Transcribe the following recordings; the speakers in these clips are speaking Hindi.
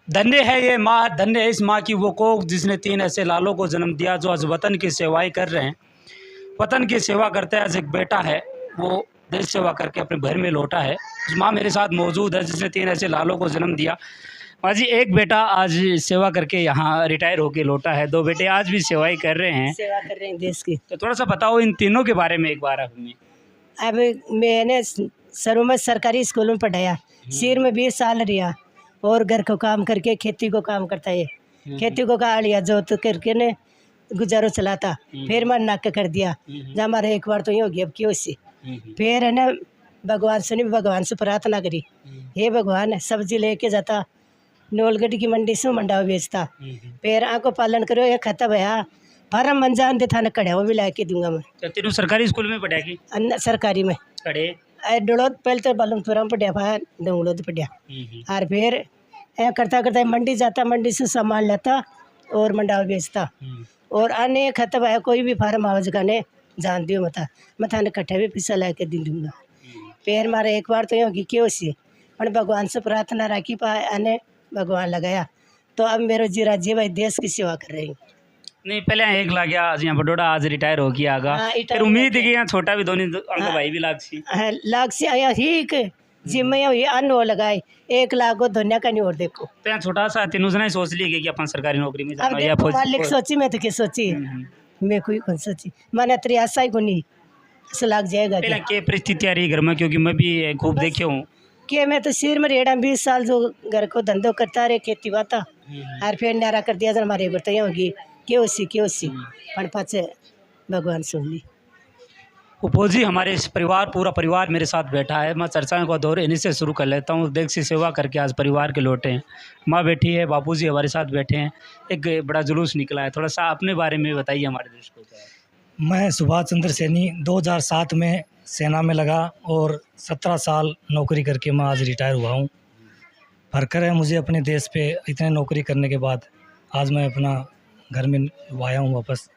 धन्य है ये माँ, धन्य है इस माँ की वो कोख जिसने 3 ऐसे लालों को जन्म दिया जो आज वतन की सेवाएं कर रहे हैं। वतन की सेवा करते हैं। आज एक बेटा है वो देश सेवा करके अपने घर में लौटा है। उस माँ मेरे साथ मौजूद है जिसने 3 ऐसे लालों को जन्म दिया। माँ जी, एक बेटा आज सेवा करके यहाँ रिटायर होके लौटा है, 2 बेटे आज भी सेवाएं कर रहे हैं, सेवा कर रहे हैं देश की। तो थोड़ा सा बताओ इन तीनों के बारे में एक बार हमें। अब मैंने शुरू में सरकारी स्कूल में पढ़ाया, सिर में 20 साल रिया और घर को काम करके खेती को काम करता है। खेती को का लिया जोत करके ने गुजारो चलाता। फिर मैं नाक कर दिया जब हमारा एक बार तो ये हो गया अब क्यों से। फिर है ना भगवान से प्रार्थना करी, हे भगवान सब्जी लेके जाता नोलगढ़ की मंडी से मंडावा बेचता। फिर आंखों पालन करो ये खाता भया फार्म मंजान दे थाना कड़े वो भी ला के दूंगा मैं। तो तीनों सरकारी स्कूल में पढ़ा की सरकारी में पढ़े? डोड़ोद पहले तो बालमपुरा में पढ़िया भाई डोड़ोद पढ़िया। और फिर ऐ करता करता मंडी जाता, मंडी से सामान लेता और मंडावा बेचता। और आने खत्म है कोई भी फार्म आवाज गाने जान दियो मता मैं थाने कट्ठे भी पैसा ला के दे दूँगा। फिर मारे एक बार तो ये होगी क्यों सी और भगवान से प्रार्थना रखी पाए आने भगवान लगाया तो अब मेरे जी राज्य भाई देश की सेवा कर रही हूँ। नहीं, पहले एक लाग गया आज यहाँ बडोड़ा, आज रिटायर हो गया आगा। हाँ, फिर उम्मीद है कि यहाँ छोटा भी दोनों अंक भाई भी लागसी लाख से आया ठीक जिम्मे हुई अन्न हो लगाए 1 लाख को दुनिया का नहीं और देखो। तो यहाँ छोटा सा तीनों ने सोच लिया कि अपन सरकारी नौकरी में अब जाना या देखो फौज। मालिक सोची मैं तो क्या सोची मैं कोई कौन सोची मैंने 83 ही को नहीं ऐसा लग जाएगा पहले क्या परिस्थितियाँ रही घर में, क्योंकि मैं भी खूब देखे हूँ कि मैं तो सिर में रेड़ा 20 साल जो घर को धंधो करता रहे खेती बाता और फिर न्यारा कर दिया जन हमारे घर तो ये होगी क्यों सी पर पाचे भगवान सुन ली। उपोजी हमारे इस परिवार पूरा परिवार मेरे साथ बैठा है। मैं चर्चाओं का दौर इन्हीं से शुरू कर लेता हूँ। देश की सेवा करके आज परिवार के लौटे हैं, माँ बैठी है, बापूजी हमारे साथ बैठे हैं। एक बड़ा जुलूस निकला है, थोड़ा सा अपने बारे में बताइए हमारे देश को। मैं सुभाष चंद्र सैनी 2007 में सेना में लगा और 17 साल नौकरी करके मैं आज रिटायर हुआ हूँ। फर्क है मुझे अपने देश पे इतने नौकरी करने के बाद आज मैं अपना घर में आया हूँ वापस।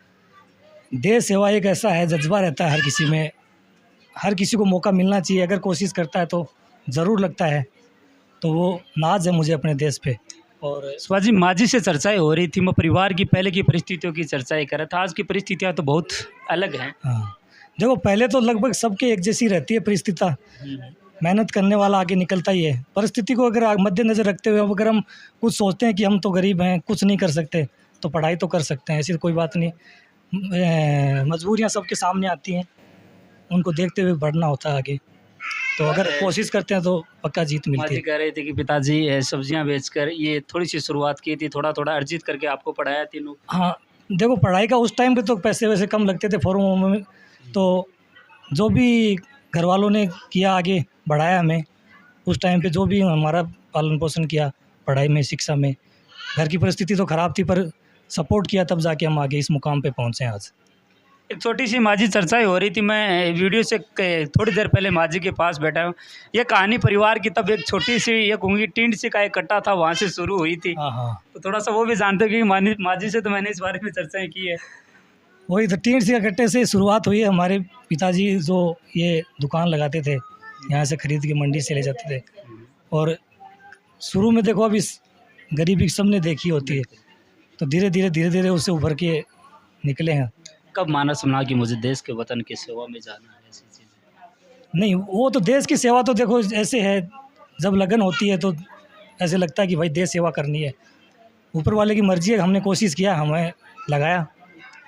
देश सेवा एक ऐसा है जज्बा रहता है हर किसी में, हर किसी को मौका मिलना चाहिए। अगर कोशिश करता है तो ज़रूर लगता है, तो वो नाज है मुझे अपने देश पे। और सुभाष जी, माँ जी से चर्चाएं हो रही थी, मैं परिवार की पहले की परिस्थितियों की चर्चाएं कर रहा था। आज की परिस्थितियाँ तो बहुत अलग हैं। हाँ, देखो पहले तो लगभग सबके एक जैसी रहती है परिस्थितियाँ, मेहनत करने वाला आगे निकलता ही है। परिस्थिति को अगर मद्देनज़र रखते हुए अगर हम कुछ सोचते हैं कि हम तो गरीब हैं कुछ नहीं कर सकते, तो पढ़ाई तो कर सकते हैं, ऐसी कोई बात नहीं। मजबूरियाँ सबके सामने आती हैं, उनको देखते हुए बढ़ना होता है आगे। तो अगर कोशिश करते हैं तो पक्का जीत मिलती है। कह रहे थे कि पिताजी सब्जियां बेचकर ये थोड़ी सी शुरुआत की थी, थोड़ा थोड़ा अर्जित करके आपको पढ़ाया तीनों। हाँ, देखो पढ़ाई का उस टाइम पे तो पैसे वैसे कम लगते थे फॉर्म में, तो जो भी घर वालों ने किया आगे बढ़ाया हमें। उस टाइम पे जो भी हमारा पालन पोषण किया पढ़ाई में शिक्षा में, घर की परिस्थिति तो ख़राब थी पर सपोर्ट किया तब जाके हम आगे इस मुकाम पे पहुँचे आज। एक छोटी सी माँ जी चर्चाएं हो रही थी, मैं वीडियो से थोड़ी देर पहले माँ जी के पास बैठा हूँ। ये कहानी परिवार की तब एक छोटी सी एक होंगी टींट सी का एक कट्टा था, वहाँ से शुरू हुई थी। हाँ, तो थोड़ा सा वो भी जानते हो कि माँ जी से तो मैंने इस बारे में चर्चाएं की है। वही तो टींट सी कट्टे से शुरुआत हुई है। हमारे पिताजी जो ये दुकान लगाते थे, यहाँ से ख़रीद के मंडी से ले जाते थे। और शुरू में देखो अब इस गरीबी सबने देखी होती है, तो धीरे धीरे उससे उभर के निकले हैं। कब माना सुना कि मुझे देश के वतन की सेवा में जाना है, ऐसी चीज़ें? नहीं, वो तो देश की सेवा तो देखो ऐसे है, जब लगन होती है तो ऐसे लगता है कि भाई देश सेवा करनी है। ऊपर वाले की मर्जी है, हमने कोशिश किया, हमें लगाया,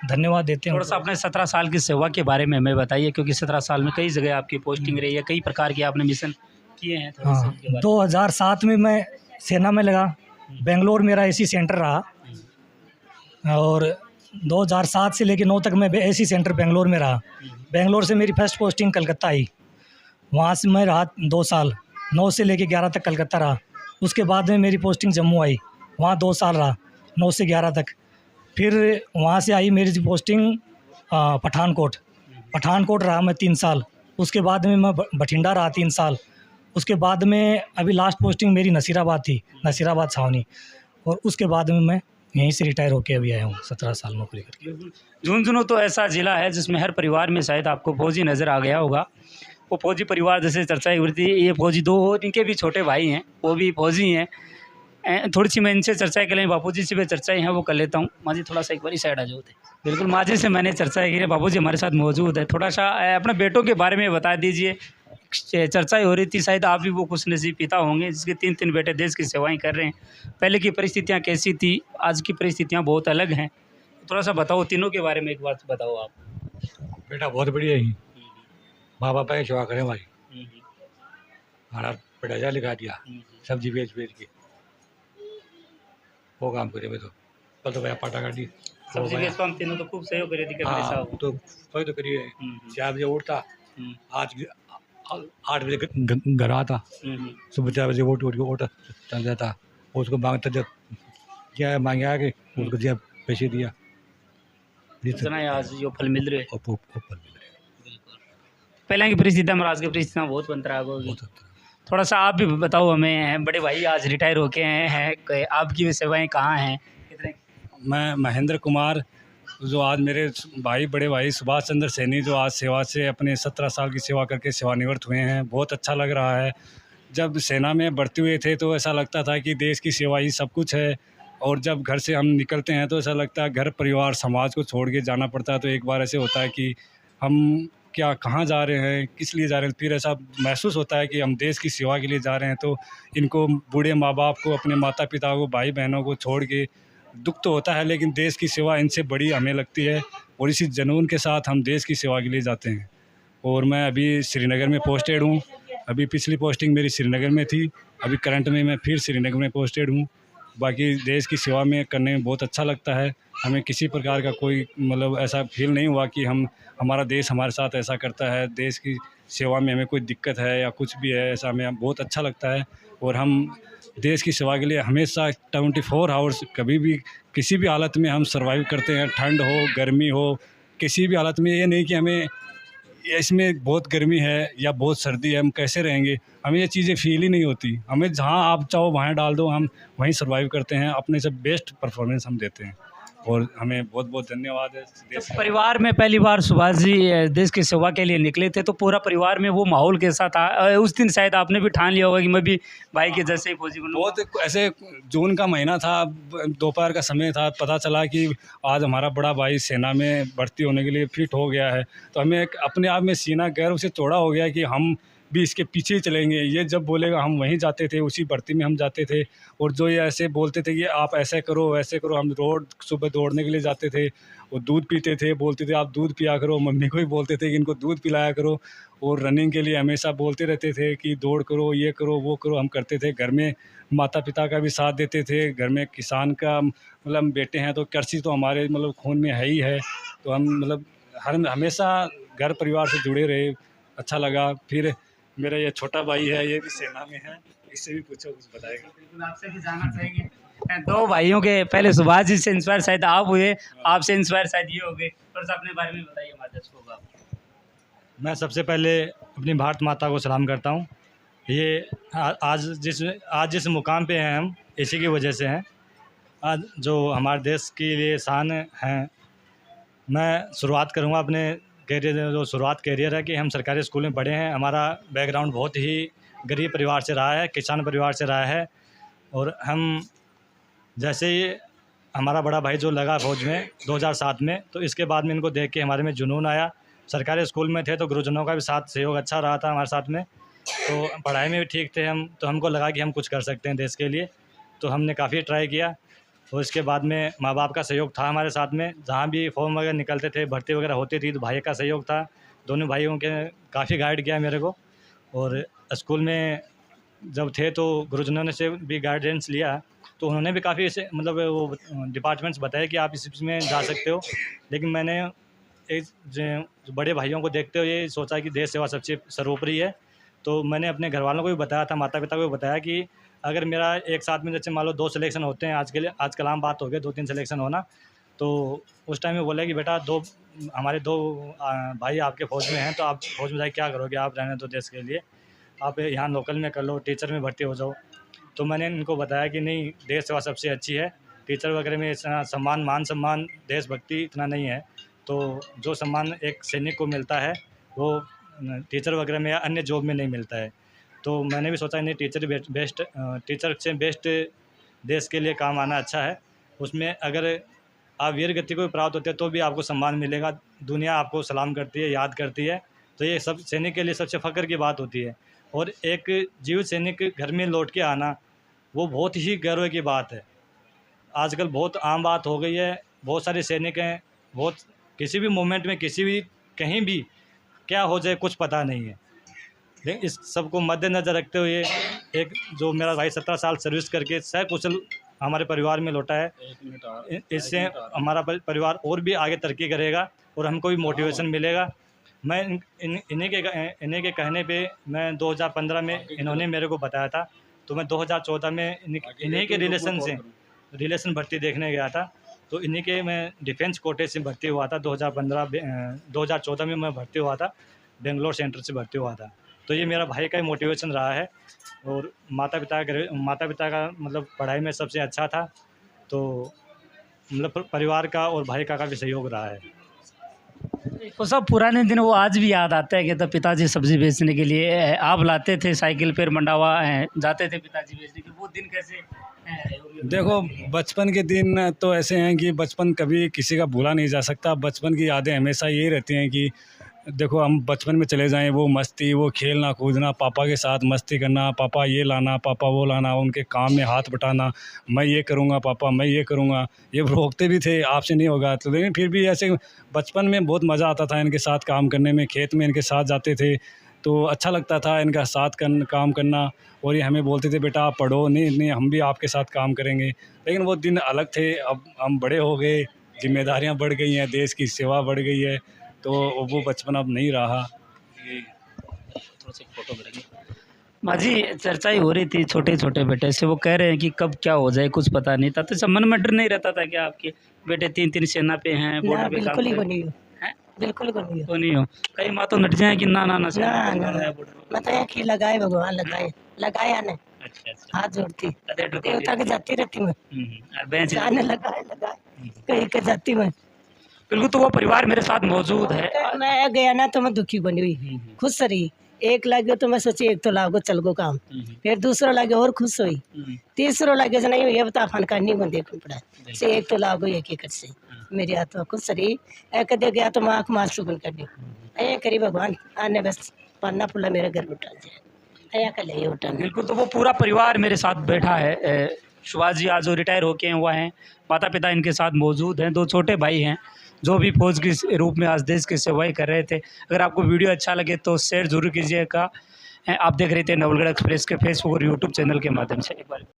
धन्यवाद देते हैं। थोड़ा सा अपने 17 साल की सेवा के बारे में हमें बताइए, क्योंकि 17 साल में कई जगह आपकी पोस्टिंग रही है, कई प्रकार के आपने मिशन किए हैं। हाँ, 2007 में मैं सेना में लगा, बेंगलोर मेरा एसी सेंटर रहा और 2007 से लेकर 9 तक मैं एसी सेंटर बेंगलोर में रहा। बेंगलोर से मेरी फर्स्ट पोस्टिंग कलकत्ता आई, वहाँ से मैं रहा 2 साल, 9 से लेकर 11 तक कलकत्ता रहा। उसके बाद में मेरी पोस्टिंग जम्मू आई, वहाँ 2 साल रहा, 9 से 11 तक। फिर वहाँ से आई मेरी पोस्टिंग पठानकोट रहा मैं 3 साल। उसके बाद में मैं बठिंडा रहा 3 साल। उसके बाद में अभी लास्ट पोस्टिंग मेरी नसीराबाद थी, नसीराबाद छावनी। और उसके बाद में मैं यहीं से रिटायर होकर अभी आया हूँ 17 साल नौकरी करके। झुंझुनू तो ऐसा ज़िला है जिसमें हर परिवार में शायद आपको फौजी नज़र आ गया होगा। वो फौजी परिवार जैसे चर्चाएं हो रही थी, ये फौजी 2 और इनके भी छोटे भाई हैं, वो भी फौजी हैं। थोड़ी सी मैं इनसे चर्चाएं कर लें, बापू जी से भी चर्चाएं हैं वो कर लेता हूँ। माँ जी थोड़ा सा एक बार साइड आ जाओ। बिल्कुल माँ जी से मैंने चर्चा की है, बापू जी हमारे साथ मौजूद है। थोड़ा सा अपने बेटों के बारे में बता दीजिए। चर्चाएं हो रही थी, शायद आप भी वो खुश नसीब पिता होंगे जिसके 3 बेटे देश की सेवाएं कर रहे हैं। पहले की परिस्थितियाँ कैसी थी, आज की परिस्थितियाँ बहुत अलग हैं। थोड़ा सा बताओ तीनों के बारे में, एक बार बताओ आप। बेटा बहुत बढ़िया ही माँ बापा की सेवा करें भाई। हमारा पढ़ाया लिखा दिया, सब्जी बेच बेच के वो काम करे। मैं तो कल तो भैया पाटा काटी सब्जी बेच हम तीनों तो खूब सहयोग करे थी कमरे हाँ साहब। तो कोई तो करिए। 4 बजे उठता, 8 बजे घर आता, सुबह 4 बजे उठ के उठ चल जाता। उसको मांगता जब क्या मांगे आके उसको दिया, पैसे दिया, इतना ही आज जो फल मिल रहे हैं। फल मिल रहे पहले की परिस्थितियाँ और आज की परिस्थितियाँ बहुत अंतराल होगी। बहुत अच्छा। थोड़ा सा आप भी बताओ हमें, बड़े भाई आज रिटायर होके आए हैं, आपकी भी सेवाएं कहाँ हैं, कितने? मैं महेंद्र कुमार, जो आज मेरे भाई बड़े भाई सुभाष चंद्र सैनी जो आज सेवा से अपने 17 साल की सेवा करके सेवानिवृत्त हुए हैं, बहुत अच्छा लग रहा है। जब सेना में भर्ती हुए थे तो ऐसा लगता था कि देश की सेवा ही सब कुछ है, और जब घर से हम निकलते हैं तो ऐसा लगता है घर परिवार समाज को छोड़ के जाना पड़ता है। तो एक बार ऐसे होता है कि हम क्या कहाँ जा रहे हैं, किस लिए जा रहे हैं, फिर ऐसा महसूस होता है कि हम देश की सेवा के लिए जा रहे हैं। तो इनको बूढ़े माँ बाप को, अपने माता पिता को, भाई बहनों को छोड़ के दुख तो होता है, लेकिन देश की सेवा इनसे बड़ी हमें लगती है, और इसी जुनून के साथ हम देश की सेवा के लिए जाते हैं। और मैं अभी श्रीनगर में पोस्टेड हूँ। अभी पिछली पोस्टिंग मेरी श्रीनगर में थी, अभी करंट में मैं फिर श्रीनगर में पोस्टेड हूँ। बाकी देश की सेवा में करने में बहुत अच्छा लगता है। हमें किसी प्रकार का कोई मतलब ऐसा फील नहीं हुआ कि हमारा देश हमारे साथ ऐसा करता है, देश की सेवा में हमें कोई दिक्कत है या कुछ भी है, ऐसा हमें बहुत अच्छा लगता है। और हम देश की सेवा के लिए हमेशा 24 आवर्स कभी भी किसी भी हालत में हम सर्वाइव करते हैं। ठंड हो, गर्मी हो, किसी भी हालत में। ये नहीं कि हमें इसमें बहुत गर्मी है या बहुत सर्दी है, हम कैसे रहेंगे, हमें ये चीज़ें फील ही नहीं होती। हमें जहाँ आप चाहो वहाँ डाल दो, हम वहीं सर्वाइव करते हैं, अपने से बेस्ट परफॉर्मेंस हम देते हैं। और हमें बहुत बहुत धन्यवाद है देश तो परिवार में पहली बार सुभाष जी देश की सेवा के लिए निकले थे, तो पूरा परिवार में वो माहौल कैसा था? उस दिन शायद आपने भी ठान लिया होगा कि मैं भी भाई के जैसे ही फौजी बनूंगा। बहुत ऐसे जून का महीना था, दोपहर का समय था, पता चला कि आज हमारा बड़ा भाई सेना में भर्ती होने के लिए फिट हो गया है। तो हमें एक अपने आप में सीना गर्व से चौड़ा हो गया कि हम भी इसके पीछे ही चलेंगे। ये जब बोलेगा हम वहीं जाते थे, उसी भर्ती में हम जाते थे। और जो ये ऐसे बोलते थे कि आप ऐसे करो वैसे करो, हम रोड सुबह दौड़ने के लिए जाते थे, वो दूध पीते थे, बोलते थे आप दूध पिया करो, मम्मी को भी बोलते थे कि इनको दूध पिलाया करो। और रनिंग के लिए हमेशा बोलते रहते थे कि दौड़ करो, ये करो, वो करो, हम करते थे। घर में माता पिता का भी साथ देते थे, घर में किसान का मतलब हम बेटे हैं तो कृषि तो हमारे मतलब खून में है ही है। तो हम मतलब हमेशा घर परिवार से जुड़े रहे, अच्छा लगा। फिर मेरा ये छोटा भाई है, ये भी सेना में है, इससे भी पूछो, कुछ बताएगा। बिल्कुल आपसे भी जानना चाहेंगे। 2 भाइयों के पहले सुभाष जी से इंस्पायर शायद आप हुए, आपसे इंस्पायर शायद ये हो गए। थोड़ा सा अपने बारे में बताइए हमारे दर्शकों को। मैं सबसे पहले अपनी भारत माता को सलाम करता हूँ। ये आज जिस मुकाम पे हैं हम, इसी की वजह से हैं। आज जो हमारे देश के लिए शान हैं। मैं शुरुआत करूँगा अपने कैरियर है कि हम सरकारी स्कूल में पढ़े हैं। हमारा बैकग्राउंड बहुत ही गरीब परिवार से रहा है, किसान परिवार से रहा है। और हम जैसे ही हमारा बड़ा भाई जो लगा फ़ौज में 2007 में, तो इसके बाद में इनको देख के हमारे में जुनून आया। सरकारी स्कूल में थे तो गुरुजनों का भी साथ सहयोग अच्छा रहा था हमारे साथ में, तो पढ़ाई में भी ठीक थे हम। तो हमको लगा कि हम कुछ कर सकते हैं देश के लिए, तो हमने काफ़ी ट्राई किया। और इसके बाद में माँ बाप का सहयोग था हमारे साथ में। जहाँ भी फॉर्म वगैरह निकलते थे, भर्ती वगैरह होती थी, तो भाई का सहयोग था। दोनों भाइयों के काफ़ी गाइड किया मेरे को। और स्कूल में जब थे तो गुरुजनों ने से भी गाइडेंस लिया, तो उन्होंने भी काफ़ी ऐसे मतलब वो डिपार्टमेंट्स बताए कि आप इसमें जा सकते हो। लेकिन मैंने एक जो बड़े भाइयों को देखते हुए ये सोचा कि देश सेवा सबसे सर्वोपरि है। तो मैंने अपने घर वालों को भी बताया था, माता पिता को भी बताया कि अगर मेरा एक साथ में जैसे मान लो 2 सिलेक्शन होते हैं, आजकल आम बात हो गई 2-3 सिलेक्शन होना। तो उस टाइम में बोला कि बेटा हमारे 2 भाई आपके फ़ौज में हैं, तो आप फ़ौज में जाके क्या करोगे, आप रहने दो देश के लिए, आप यहाँ लोकल में कर लो, टीचर में भर्ती हो जाओ। तो मैंने इनको बताया कि नहीं, देश सेवा सबसे अच्छी है। टीचर वगैरह में इतना मान सम्मान, देशभक्ति इतना नहीं है। तो जो सम्मान एक सैनिक को मिलता है वो टीचर वगैरह में या अन्य जॉब में नहीं मिलता है। तो मैंने भी सोचा नहीं, टीचर से बेस्ट देश के लिए काम आना अच्छा है। उसमें अगर आप वीर गति को प्राप्त होते हैं तो भी आपको सम्मान मिलेगा, दुनिया आपको सलाम करती है, याद करती है। तो ये सब सैनिक के लिए सबसे फ़ख्र की बात होती है। और एक जीवित सैनिक घर में लौट के आना वो बहुत ही गर्व की बात है। आजकल बहुत आम बात हो गई है, बहुत सारे सैनिक हैं, बहुत किसी भी मोमेंट में किसी भी कहीं भी क्या हो जाए कुछ पता नहीं है। लेकिन इस सब को मद्देनज़र रखते हुए एक जो मेरा भाई 17 साल सर्विस करके सकुशल हमारे परिवार में लौटा है, इससे हमारा परिवार और भी आगे तरक्की करेगा और हमको भी मोटिवेशन मिलेगा। मैं इन्हीं के कहने पे मैं 2015 में इन्होंने मेरे को बताया था, तो मैं 2014 में इन्हीं के रिलेशन भर्ती देखने गया था। तो इन्हीं के मैं डिफेंस कोटे से भर्ती हुआ था। 2014 में मैं भर्ती हुआ था, बेंगलोर सेंटर से भर्ती हुआ था। तो ये मेरा भाई का ही मोटिवेशन रहा है। और माता पिता का मतलब पढ़ाई में सबसे अच्छा था, तो मतलब परिवार का और भाई का भी सहयोग रहा है। वो सब पुराने दिन वो आज भी याद आते हैं कि तब पिताजी सब्जी बेचने के लिए आप लाते थे साइकिल पर मंडावा जाते थे पिताजी बेचने के, वो दिन कैसे देखो बचपन के दिन तो ऐसे हैं कि बचपन कभी किसी का भूला नहीं जा सकता। बचपन की यादें हमेशा यही रहती हैं कि देखो हम बचपन में चले जाएं, वो मस्ती, वो खेलना कूदना, पापा के साथ मस्ती करना, पापा ये लाना, पापा वो लाना, उनके काम में हाथ बटाना, मैं ये करूँगा पापा, मैं ये करूँगा, ये रोकते भी थे आपसे नहीं होगा। तो लेकिन फिर भी ऐसे बचपन में बहुत मज़ा आता था इनके साथ काम करने में। खेत में इनके साथ जाते थे तो अच्छा लगता था इनका साथ काम करना। और ये हमें बोलते थे बेटा आप पढ़ो, नहीं हम भी आपके साथ काम करेंगे। लेकिन वो दिन अलग थे। अब हम बड़े हो गए, जिम्मेदारियां बढ़ गई हैं, देश की सेवा बढ़ गई है, तो वो बचपन अब नहीं रहा। थोड़ा सा फोटो करेंगे। माजी चर्चा ही हो रही थी छोटे छोटे बेटे से, वो कह रहे हैं कि कब क्या हो जाए कुछ पता नहीं था, तो सब मन में डर नहीं रहता था कि आपके बेटे 3-3 सेना पे हैं, बॉर्डर पे काम बिल्कुल ही कर नहीं हो, बिल्कुल को नहीं हो। तो नहीं हो, कई माँ तो नट जाए कि ना ना ना बताया कि लगाए भगवान लगाए आने अच्छा हाथ जोड़ती अच्छा देवता के जाती रहती मैं बेंच जाने लगाए कहीं के जाती मैं। बिल्कुल। तो वो परिवार मेरे साथ मौजूद है। मैं गया ना तो मैं दुखी बनी हुई, खुश रही। एक लागे तो मैं सोची एक तो लागो चल गो काम, फिर दूसरा लागे और खुश हुई, तीसरा लागे से नहीं ये बता फन करनी को देखना पड़ा से एक तो लागो एक एक से मेरी आत्मा खुश रही। एक दे गया तो मैं आँख मार सुगन कर दी अया करी भगवान आने बस पन्ना पुला मेरे घर उठा जाए अया कर ले उठा। बिल्कुल। तो वो पूरा परिवार मेरे साथ बैठा है। सुभाष जी आज जो रिटायर होके हुआ हैं, माता पिता इनके साथ मौजूद हैं, 2 छोटे भाई हैं जो भी फौज के रूप में आज देश की सेवाई कर रहे थे। अगर आपको वीडियो अच्छा लगे तो शेयर जरूर कीजिएगा। आप देख रहे थे नवलगढ़ एक्सप्रेस के फेसबुक और यूट्यूब चैनल के माध्यम से। एक बार